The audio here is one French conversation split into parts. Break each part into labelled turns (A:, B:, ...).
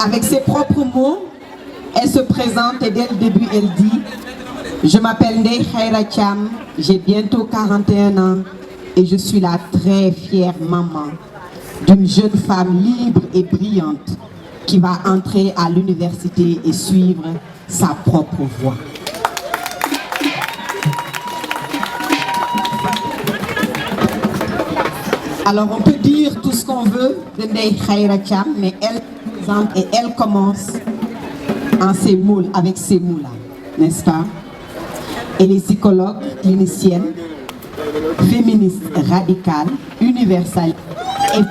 A: Avec ses propres mots, elle se présente et dès le début, elle dit « Je m'appelle Ndeye Khaira Thiam, j'ai bientôt 41 ans et je suis la très fière maman d'une jeune femme libre et brillante qui va entrer à l'université et suivre sa propre voie. » Alors on peut dire tout ce qu'on veut de Ndeye Khaira Thiam, mais elle présente et elle commence en ces mots, avec ces mots-là, n'est-ce pas? Elle est psychologue, clinicienne, féministe radicale, universelle et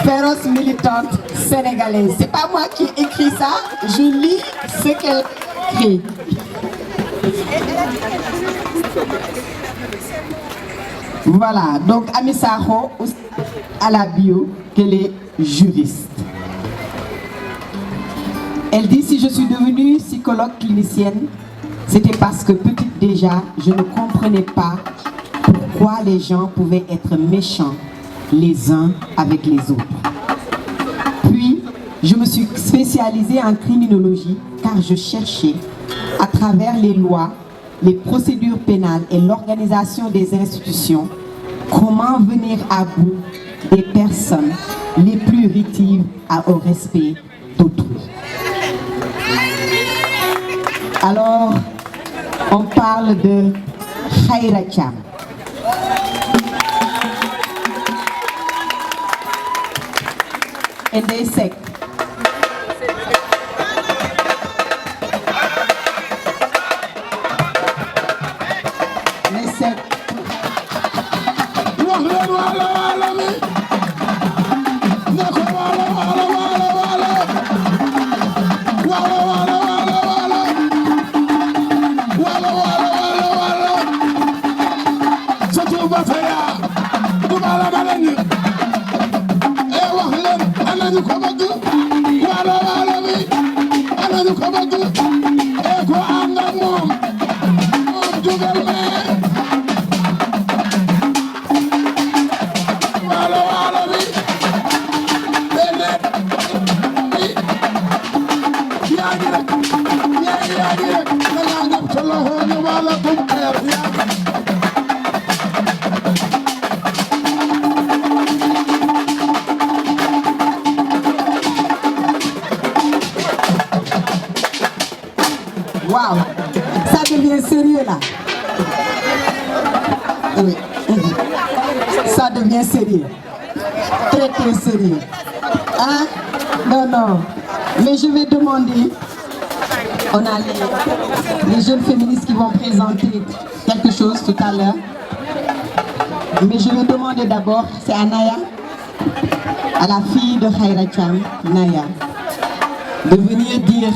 A: féroce militante sénégalaise. C'est pas moi qui écris ça, je lis ce qu'elle écrit. Voilà, donc Ami Sakho à la bio qu'elle est juriste. Elle dit si je suis devenue psychologue clinicienne, c'était parce que petite déjà, je ne comprenais pas pourquoi les gens pouvaient être méchants les uns avec les autres. Puis, je me suis spécialisée en criminologie car je cherchais à travers les lois, les procédures pénales et l'organisation des institutions, comment venir à bout des personnes les plus rétives au respect d'autrui. Alors, on parle de Khaira Thiam. Et des sectes. Waouh, ça devient sérieux là. Oui. Ça devient sérieux. Très très sérieux. Hein? Non, non. Mais je vais demander, on a les jeunes féministes qui vont présenter quelque chose tout à l'heure. Mais je vais demander d'abord, c'est à Naya, à la fille de Khaira Thiam, Naya, de venir dire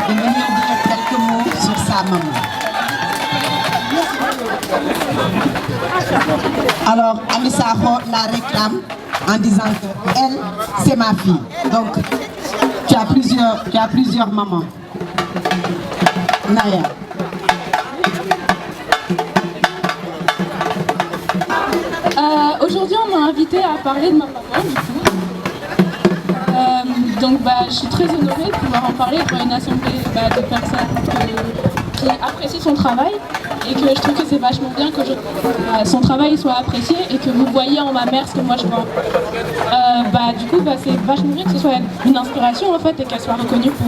A: quelques mots sur sa maman. Alors, Ami Sakho la réclame en disant que elle, c'est ma fille. Donc, tu as plusieurs mamans. Naya.
B: Aujourd'hui, on m'a invité à parler de ma maman, du coup. Donc, je suis très honorée de pouvoir en parler devant une assemblée de personnes qui apprécient son travail. Et que je trouve que c'est vachement bien que son travail soit apprécié et que vous voyez en ma mère ce que moi je vois. Du coup, c'est vachement bien que ce soit une inspiration en fait et qu'elle soit reconnue pour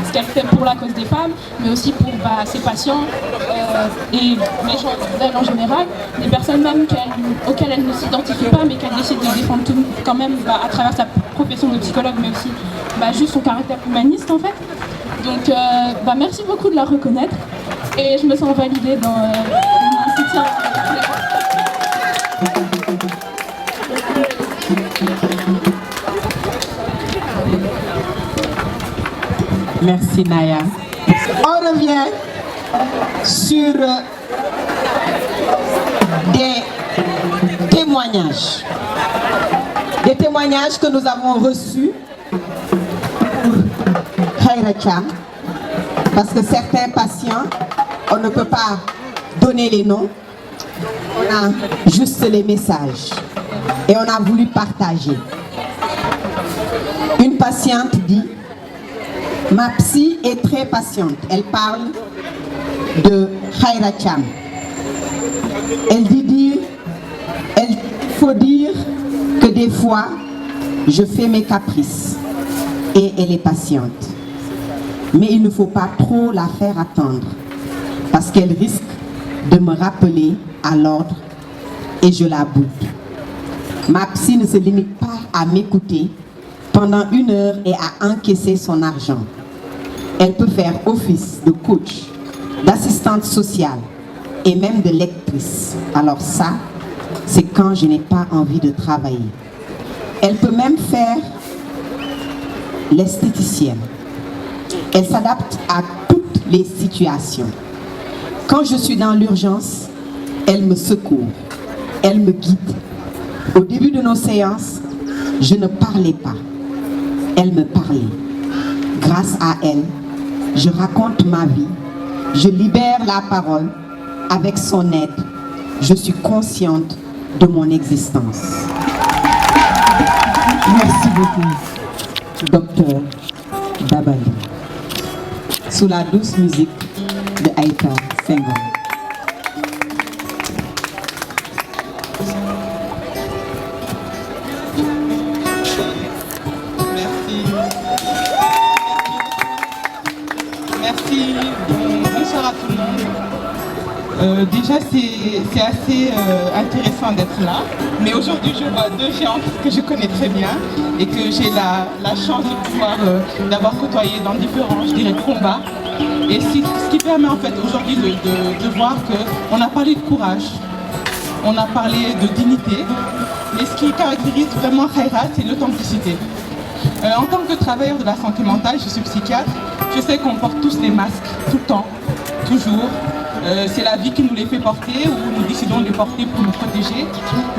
B: ce qu'elle fait pour la cause des femmes, mais aussi pour ses patients et les gens d'elle en général, des personnes même auxquelles elle ne s'identifie pas mais qu'elle décide de défendre tout, quand même à travers sa profession de psychologue, mais aussi juste son caractère humaniste en fait. Donc merci beaucoup de la reconnaître. Et je me sens validée dans mon soutien.
A: Merci Naya. On revient sur des témoignages. Des témoignages que nous avons reçus pour Khaira Thiam. Parce que certains patients, on ne peut pas donner les noms. On a juste les messages et on a voulu partager. Une patiente dit, ma psy est très patiente. Elle parle de Khaira Cham. Elle dit, il faut dire que des fois, je fais mes caprices et elle est patiente. Mais il ne faut pas trop la faire attendre parce qu'elle risque de me rappeler à l'ordre et je la boude. Ma psy ne se limite pas à m'écouter pendant 1 heure et à encaisser son argent. Elle peut faire office de coach, d'assistante sociale et même de lectrice. Alors ça, c'est quand je n'ai pas envie de travailler. Elle peut même faire l'esthéticienne. Elle s'adapte à toutes les situations. Quand je suis dans l'urgence, elle me secourt, elle me guide. Au début de nos séances, je ne parlais pas. Elle me parlait. Grâce à elle, je raconte ma vie, je libère la parole. Avec son aide, je suis consciente de mon existence. Merci beaucoup, Docteur Dabali. Sous la douce musique de Aïta Senghor.
C: Merci. Bonsoir à tout le monde. Déjà, c'est assez intéressant d'être là. Mais aujourd'hui, je vois 2 géantes que je connais très bien et que j'ai la chance de pouvoir d'avoir côtoyé dans différents, je dirais, combats. Et ce qui permet en fait aujourd'hui de voir qu'on a parlé de courage, on a parlé de dignité, mais ce qui caractérise vraiment Khaira, c'est l'authenticité. En tant que travailleur de la santé mentale, je suis psychiatre, je sais qu'on porte tous des masques, tout le temps, toujours. C'est la vie qui nous les fait porter ou nous décidons de les porter pour nous protéger.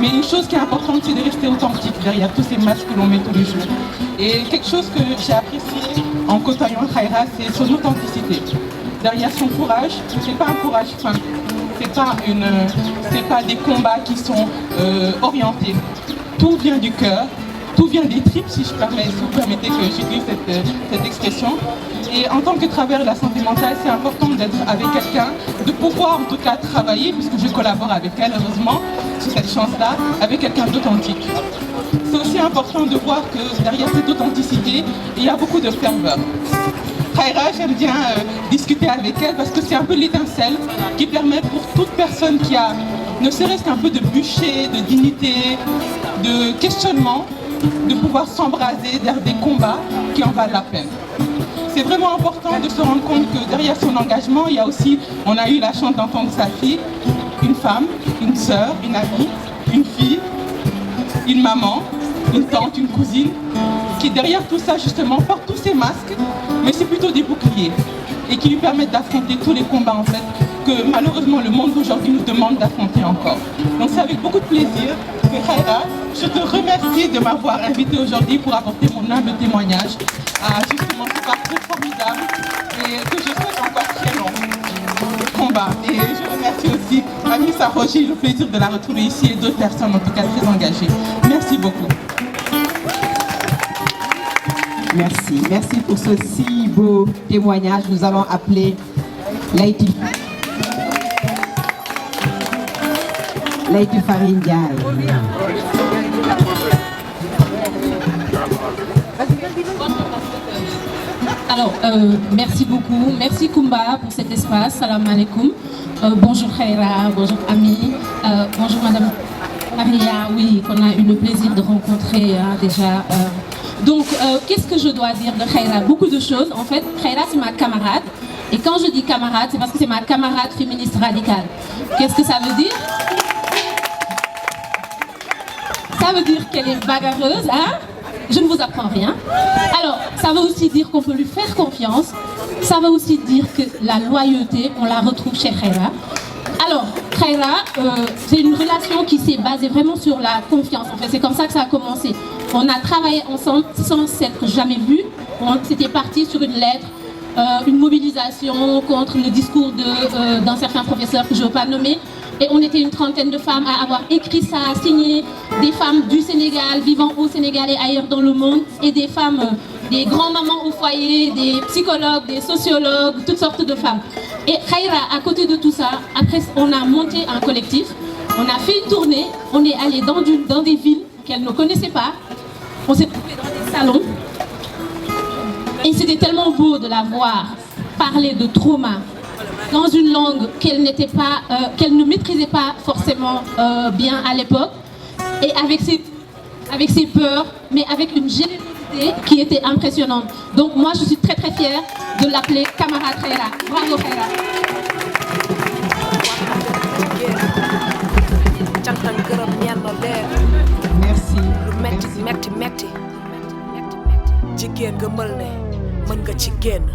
C: Mais une chose qui est importante, c'est de rester authentique derrière tous ces masques que l'on met tous les jours. Et quelque chose que j'ai apprécié en côtoyant Khaira, c'est son authenticité. Derrière son courage, c'est pas un courage fin, c'est pas des combats qui sont orientés. Tout vient du cœur. Tout vient des tripes, si vous permettez que j'utilise cette expression. Et en tant que travailleur de la santé mentale, c'est important d'être avec quelqu'un, de pouvoir en tout cas travailler, puisque je collabore avec elle, heureusement, sur cette chance-là, avec quelqu'un d'authentique. C'est aussi important de voir que derrière cette authenticité, il y a beaucoup de ferveur. Khaira, j'aime bien discuter avec elle parce que c'est un peu l'étincelle qui permet pour toute personne qui a ne serait-ce qu'un peu de bûcher, de dignité, de questionnement, de pouvoir s'embraser vers des combats qui en valent la peine. C'est vraiment important de se rendre compte que derrière son engagement, il y a aussi, on a eu la chance d'entendre sa fille, une femme, une sœur, une amie, une fille, une maman, une tante, une cousine, qui derrière tout ça justement portent tous ces masques, mais c'est plutôt des boucliers et qui lui permettent d'affronter tous les combats en fait que malheureusement le monde d'aujourd'hui nous demande d'affronter encore. Donc c'est avec beaucoup de plaisir que Khaira, je te remercie de m'avoir invité aujourd'hui pour apporter mon humble témoignage à justement ce parcours formidable et que je souhaite encore très long combat. Et je remercie aussi Amissa Roger, le plaisir de la retrouver ici et d'autres personnes en tout cas très engagées. Merci beaucoup.
A: Merci. Merci pour ce si beau témoignage. Nous allons appeler Laïti Farine Ndiaye.
D: Alors, merci beaucoup. Merci Kumba pour cet espace. Salam alaikum. Bonjour Khaira, bonjour Ami, bonjour Madame Maria, oui, qu'on a eu le plaisir de rencontrer déjà. Donc, qu'est-ce que je dois dire de Khaira? Beaucoup de choses. En fait, Khaira, c'est ma camarade. Et quand je dis camarade, c'est parce que c'est ma camarade féministe radicale. Qu'est-ce que ça veut dire? Ça veut dire qu'elle est bagarreuse, hein? Je ne vous apprends rien. Alors, ça veut aussi dire qu'on peut lui faire confiance. Ça veut aussi dire que la loyauté, on la retrouve chez Khaira. Alors, Khaira, c'est une relation qui s'est basée vraiment sur la confiance. En fait, c'est comme ça que ça a commencé. On a travaillé ensemble sans s'être jamais vus. On s'était parti sur une lettre, une mobilisation contre le discours d'un certain professeur que je ne veux pas nommer. Et on était une trentaine de femmes à avoir écrit ça, signé, des femmes du Sénégal, vivant au Sénégal et ailleurs dans le monde, et des femmes, des grands-mamans au foyer, des psychologues, des sociologues, toutes sortes de femmes. Et Khaira, à côté de tout ça, après on a monté un collectif, on a fait une tournée, on est allé dans des villes qu'elle ne connaissait pas, on s'est trouvé dans des salons, et c'était tellement beau de la voir parler de trauma dans une langue qu'elle ne maîtrisait pas forcément bien à l'époque, et avec ses peurs, mais avec une générosité qui était impressionnante. Donc moi je suis très très fière de l'appeler camarade Khaira. Bravo Khaira.
C: Merci.
E: jigéen nga mën ne mën nga ci génn